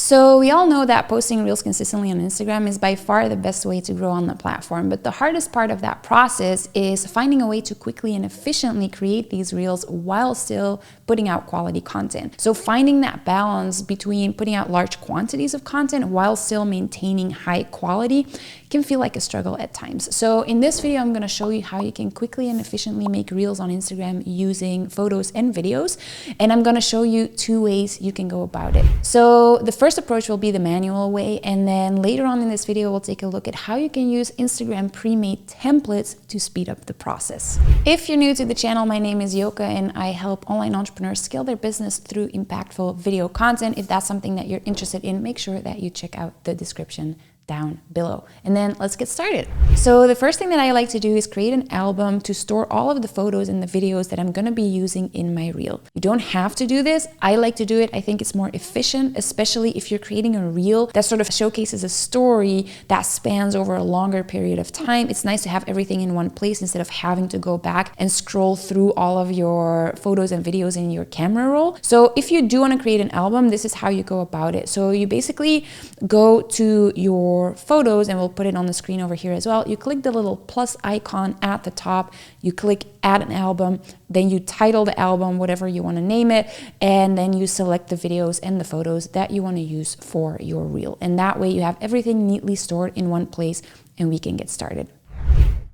So we all know that posting reels consistently on Instagram is by far the best way to grow on the platform. But the hardest part of that process is finding a way to quickly and efficiently create these reels while still putting out quality content. So finding that balance between putting out large quantities of content while still maintaining high quality can feel like a struggle at times. So in this video, I'm going to show you how you can quickly and efficiently make reels on Instagram using photos and videos. And I'm going to show you 2 ways you can go about it. So the first approach will be the manual way. And then later on in this video, we'll take a look at how you can use Instagram pre-made templates to speed up the process. If you're new to the channel, my name is Yoke and I help online entrepreneurs scale their business through impactful video content. If that's something that you're interested in, make sure that you check out the description down below. And then let's get started. So the first thing that I like to do is create an album to store all of the photos and the videos that I'm going to be using in my reel. You don't have to do this. I like to do it. I think it's more efficient, especially if you're creating a reel that sort of showcases a story that spans over a longer period of time. It's nice to have everything in one place instead of having to go back and scroll through all of your photos and videos in your camera roll. So if you do want to create an album, this is how you go about it. So you basically go to your photos, and we'll put it on the screen over here as well. You click the little plus icon at the top, you click add an album, then you title the album whatever you want to name it, and then you select the videos and the photos that you want to use for your reel. And that way you have everything neatly stored in one place and we can get started.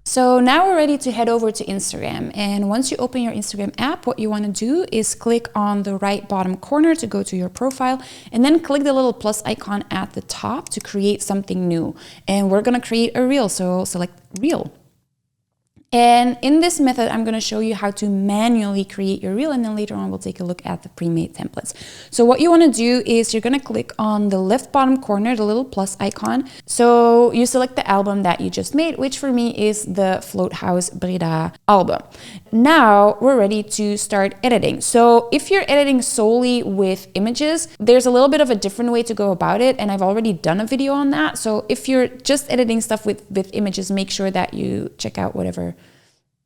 So now we're ready to head over to Instagram. And once you open your Instagram app, what you want to do is click on the right bottom corner to go to your profile, and then click the little plus icon at the top to create something new. And we're going to create a reel. So select reel. And in this method, I'm going to show you how to manually create your reel, and then later on we'll take a look at the pre-made templates. So what you want to do is you're going to click on the left bottom corner, the little plus icon. So you select the album that you just made, which for me is the Float House Breda album. Now we're ready to start editing. So if you're editing solely with images, there's a little bit of a different way to go about it, and I've already done a video on that. So if you're just editing stuff with images, make sure that you check out whatever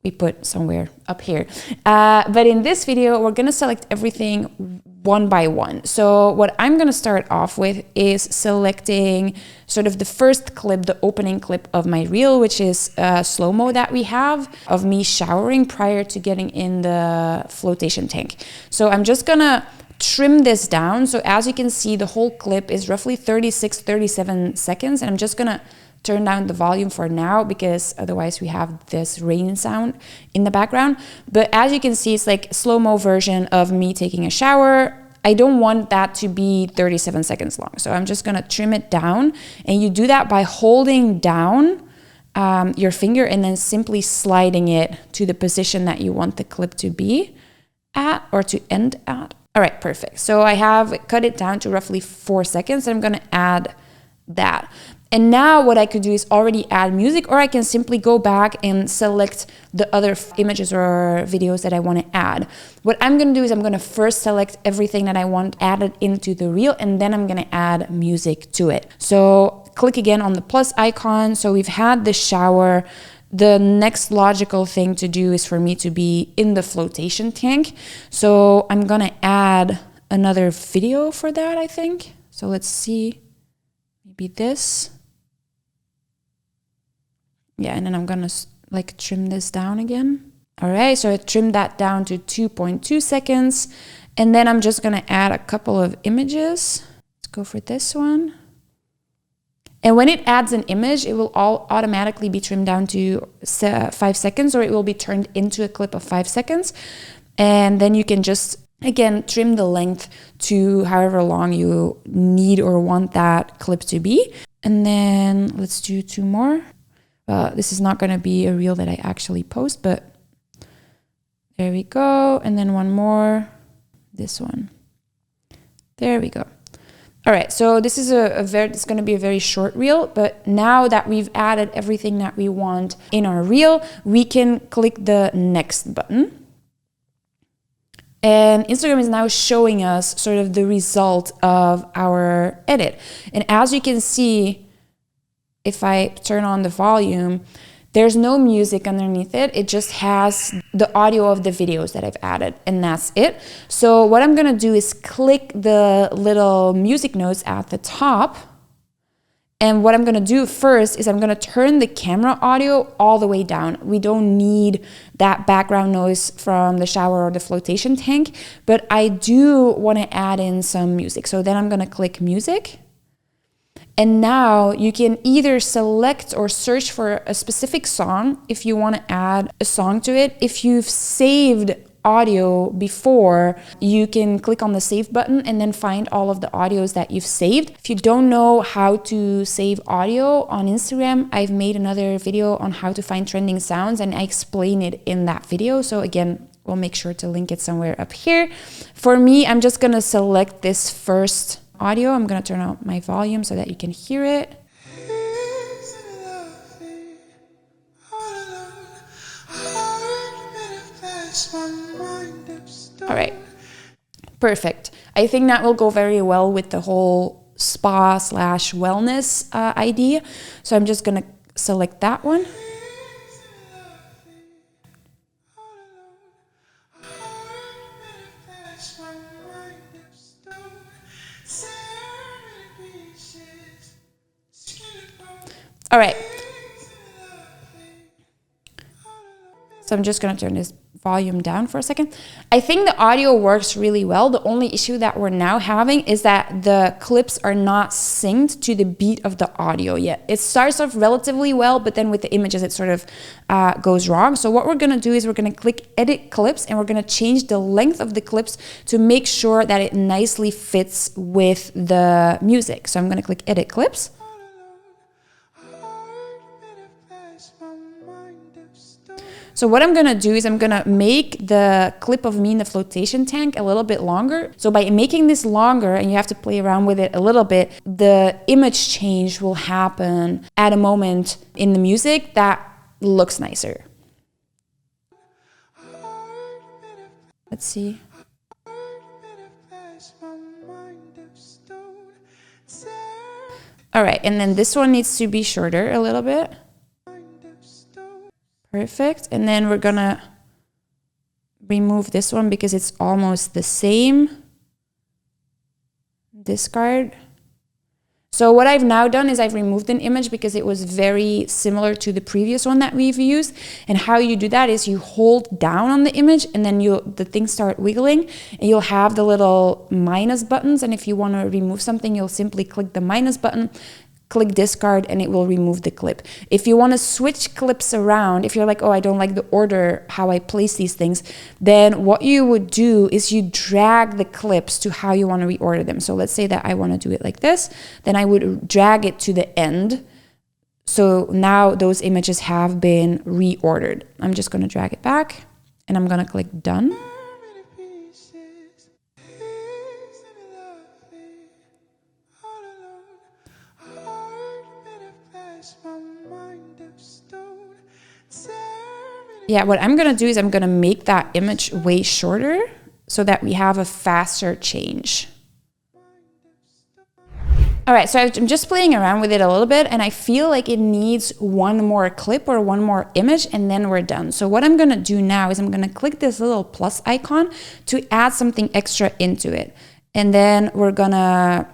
we put somewhere up here. But in this video, we're going to select everything one by one. So what I'm going to start off with is selecting sort of the first clip, the opening clip of my reel, which is slow-mo that we have of me showering prior to getting in the flotation tank. So I'm just going to trim this down. So as you can see, the whole clip is roughly 36-37 seconds. And I'm just going to turn down the volume for now because otherwise we have this rain sound in the background. But as you can see, it's like a slow-mo version of me taking a shower. I don't want that to be 37 seconds long. So I'm just going to trim it down. And you do that by holding down your finger and then simply sliding it to the position that you want the clip to be at or to end at. All right, perfect. So I have cut it down to roughly 4 seconds. And I'm going to add that. And now what I could do is already add music, or I can simply go back and select the other images or videos that I want to add. What I'm going to do is I'm going to first select everything that I want added into the reel, and then I'm going to add music to it. So click again on the plus icon. So we've had the shower. The next logical thing to do is for me to be in the flotation tank. So I'm going to add another video for that, I think. So let's see, maybe this. Yeah, and then I'm gonna like trim this down again. All right, so I trimmed that down to 2.2 seconds. And then I'm just gonna add a couple of images. Let's go for this one. And when it adds an image, it will all automatically be trimmed down to 5 seconds, or it will be turned into a clip of 5 seconds. And then you can just, again, trim the length to however long you need or want that clip to be. And then let's do 2 more. This is not going to be a reel that I actually post, but there we go. And then 1 more, this one. There we go. All right, so this is it's going to be a very short reel, but now that we've added everything that we want in our reel, we can click the next button. And Instagram is now showing us sort of the result of our edit. And as you can see, if I turn on the volume, There's no music underneath it. It just has the audio of the videos that I've added, and that's it. So what I'm gonna do is click the little music notes at the top. And what I'm gonna do first is I'm gonna turn the camera audio all the way down. We don't need that background noise from the shower or the flotation tank, but I do wanna add in some music. So then I'm gonna click music. And now you can either select or search for a specific song if you wanna add a song to it. If you've saved audio before, you can click on the save button and then find all of the audios that you've saved. If you don't know how to save audio on Instagram, I've made another video on how to find trending sounds and I explain it in that video. So again, we'll make sure to link it somewhere up here. For me, I'm just gonna select this first audio. I'm gonna turn up my volume so that you can hear it. All right, perfect. I think that will go very well with the whole spa/wellness idea. So I'm just gonna select that one. All right. So I'm just gonna turn this volume down for a second. I think the audio works really well. The only issue that we're now having is that the clips are not synced to the beat of the audio yet. It starts off relatively well, but then with the images, it sort of goes wrong. So what we're gonna do is we're gonna click edit clips and we're gonna change the length of the clips to make sure that it nicely fits with the music. So I'm gonna click edit clips. So what I'm gonna do is I'm gonna make the clip of me in the flotation tank a little bit longer. So by making this longer, and you have to play around with it a little bit, the image change will happen at a moment in the music that looks nicer. Let's see. All right, and then this one needs to be shorter a little bit. Perfect. And then we're gonna remove this one because it's almost the same. Discard. So what I've now done is I've removed an image because it was very similar to the previous one that we've used. And how you do that is you hold down on the image and then the things start wiggling and you'll have the little minus buttons. And if you want to remove something, you'll simply click the minus button, click discard, and it will remove the clip. If you want to switch clips around, if you're like, oh, I don't like the order how I place these things, then what you would do is you drag the clips to how you want to reorder them. So let's say that I want to do it like this, then I would drag it to the end. So now those images have been reordered. I'm just going to drag it back and I'm going to click done. Yeah, what I'm gonna do is I'm gonna make that image way shorter so that we have a faster change. All right, so I'm just playing around with it a little bit and I feel like it needs one more clip or one more image and then we're done. So what I'm gonna do now is I'm gonna click this little plus icon to add something extra into it. And then we're gonna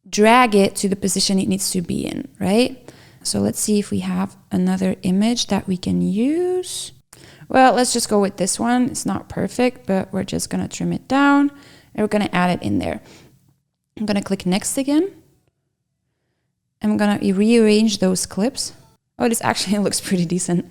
drag it to the position it needs to be in, right? So let's see if we have another image that we can use. Well, let's just go with this one. It's not perfect, but we're just gonna trim it down and we're gonna add it in there. I'm gonna click next again. I'm gonna rearrange those clips. Oh, this actually looks pretty decent.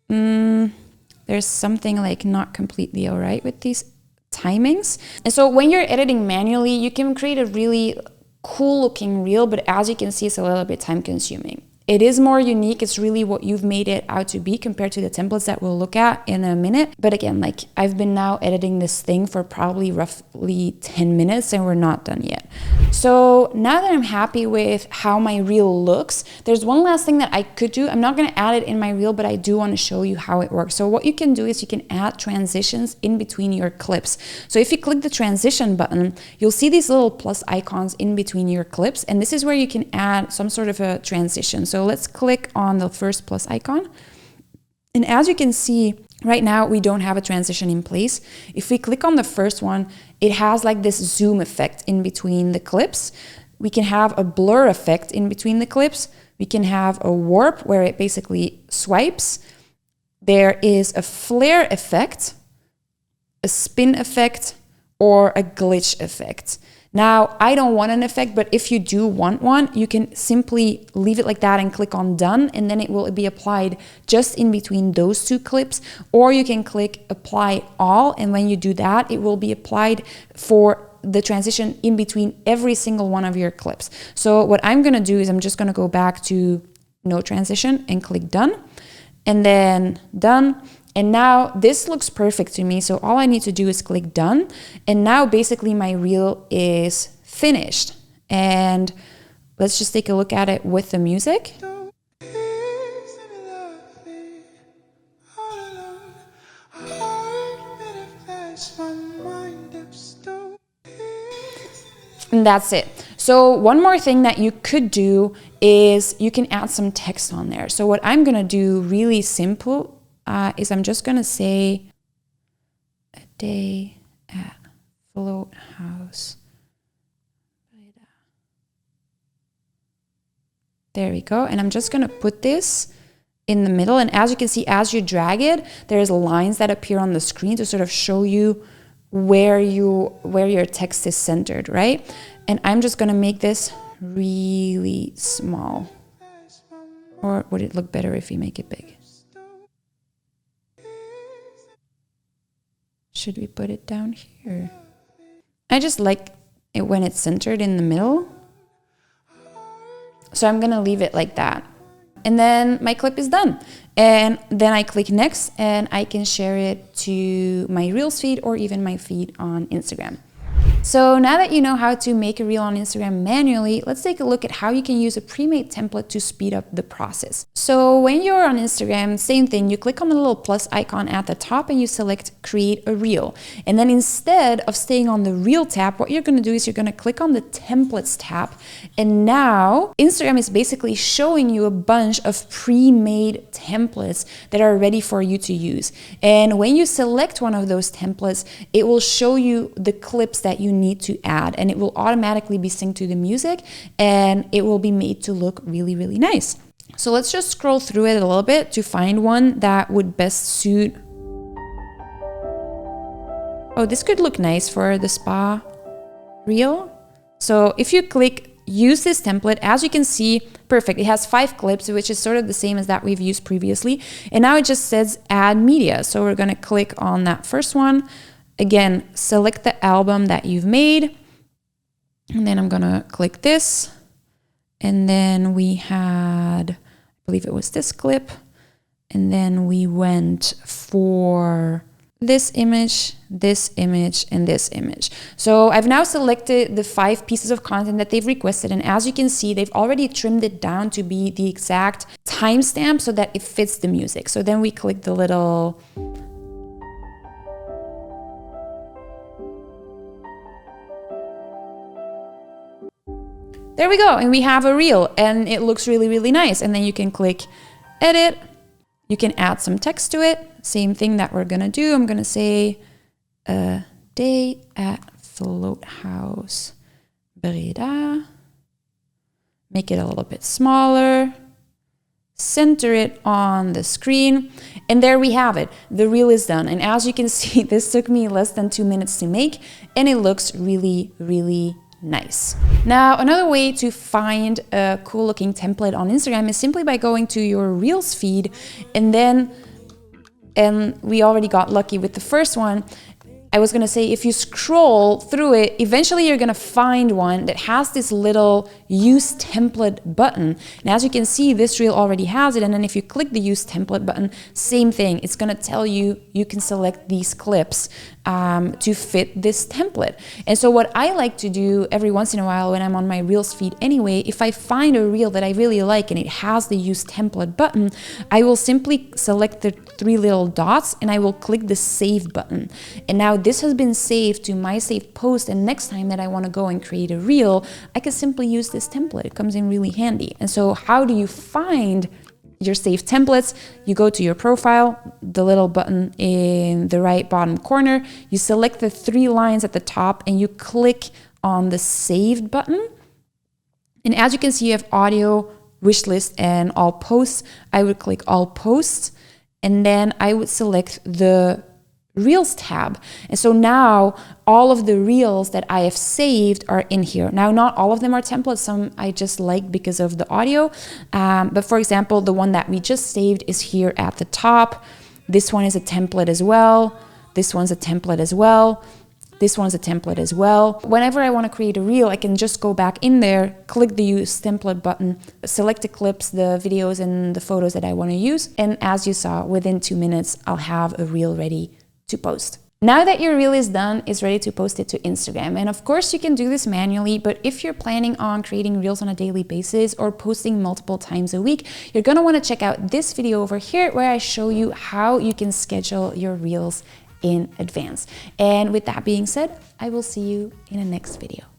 There's something like not completely all right with these timings. And so when you're editing manually, you can create a really cool looking reel, but as you can see, it's a little bit time consuming. It is more unique. It's really what you've made it out to be compared to the templates that we'll look at in a minute. But again, like I've been now editing this thing for probably roughly 10 minutes and we're not done yet. So now that I'm happy with how my reel looks, there's one last thing that I could do. I'm not going to add it in my reel, but I do want to show you how it works. So what you can do is you can add transitions in between your clips. So if you click the transition button, you'll see these little plus icons in between your clips. And this is where you can add some sort of a transition. So So let's click on the first plus icon. And as you can see, right now we don't have a transition in place. If we click on the first one, it has like this zoom effect in between the clips. We can have a blur effect in between the clips. We can have a warp where it basically swipes. There is a flare effect, a spin effect, or a glitch effect. Now, I don't want an effect, but if you do want one, you can simply leave it like that and click on done, and then it will be applied just in between those two clips. Or you can click apply all, and when you do that, it will be applied for the transition in between every single one of your clips. So what I'm gonna do is I'm just gonna go back to no transition and click done, and then done. And now this looks perfect to me. So all I need to do is click done. And now basically my reel is finished. And let's just take a look at it with the music. And that's it. So one more thing that you could do is you can add some text on there. So what I'm gonna do really simple is I'm just gonna say a day at Float House. There we go. And I'm just gonna put this in the middle. And as you can see, as you drag it, there's lines that appear on the screen to sort of show you where your text is centered, right? And I'm just gonna make this really small. Or would it look better if we make it big? Should we put it down here? I just like it when it's centered in the middle. So I'm gonna leave it like that. And then my clip is done. And then I click next and I can share it to my Reels feed or even my feed on Instagram. So now that you know how to make a reel on Instagram manually, let's take a look at how you can use a pre-made template to speed up the process. So when you're on Instagram, same thing, you click on the little plus icon at the top and you select create a reel. And then instead of staying on the reel tab, what you're gonna do is you're gonna click on the templates tab. And now Instagram is basically showing you a bunch of pre-made templates that are ready for you to use. And when you select one of those templates, it will show you the clips that you need to add, and it will automatically be synced to the music and it will be made to look really, really nice. So let's just scroll through it a little bit to find one that would best suit. Oh, this could look nice for the spa reel. So if you click use this template, as you can see, perfect. It has 5 clips, which is sort of the same as that we've used previously. And now it just says add media. So we're gonna click on that first one. Again, select the album that you've made, and then I'm gonna click this, and then we had, I believe it was this clip, and then we went for this image, and this image. So I've now selected the 5 pieces of content that they've requested, and as you can see, they've already trimmed it down to be the exact timestamp so that it fits the music. So then we click the little there we go, and we have a reel, and it looks really, really nice. And then you can click edit. You can add some text to it. Same thing that we're gonna do. I'm gonna say a day at Float House Breda. Make it a little bit smaller. Center it on the screen, and there we have it. The reel is done, and as you can see, this took me less than 2 minutes to make, and it looks really, really nice. Now, another way to find a cool looking template on Instagram is simply by going to your Reels feed, and we already got lucky with the first one. I was gonna say, if you scroll through it, eventually you're gonna find one that has this little use template button. And as you can see, this reel already has it. And then if you click the use template button, same thing. It's gonna tell you, you can select these clips to fit this template. And so what I like to do every once in a while when I'm on my Reels feed anyway, if I find a reel that I really like and it has the use template button, I will simply select the 3 little dots and I will click the save button. And now this has been saved to my saved post, and next time that I want to go and create a reel, I can simply use this template. It comes in really handy. And so how do you find your saved templates? You go to your profile, the little button in the right bottom corner, you select the 3 lines at the top and you click on the saved button. And as you can see, you have audio, wish list, and all posts. I would click all posts, and then I would select the Reels tab. And so now all of the reels that I have saved are in here. Now, not all of them are templates. Some I just like because of the audio. But for example, the one that we just saved is here at the top. This one is a template as well. This one's a template as well. This one's a template as well. Whenever I want to create a reel, I can just go back in there, click the use template button, select the clips, the videos, and the photos that I want to use. And as you saw, within 2 minutes, I'll have a reel ready to post. Now that your reel is done, it's ready to post it to Instagram. And of course you can do this manually, but if you're planning on creating reels on a daily basis or posting multiple times a week, you're gonna wanna check out this video over here where I show you how you can schedule your reels in advance. And with that being said, I will see you in the next video.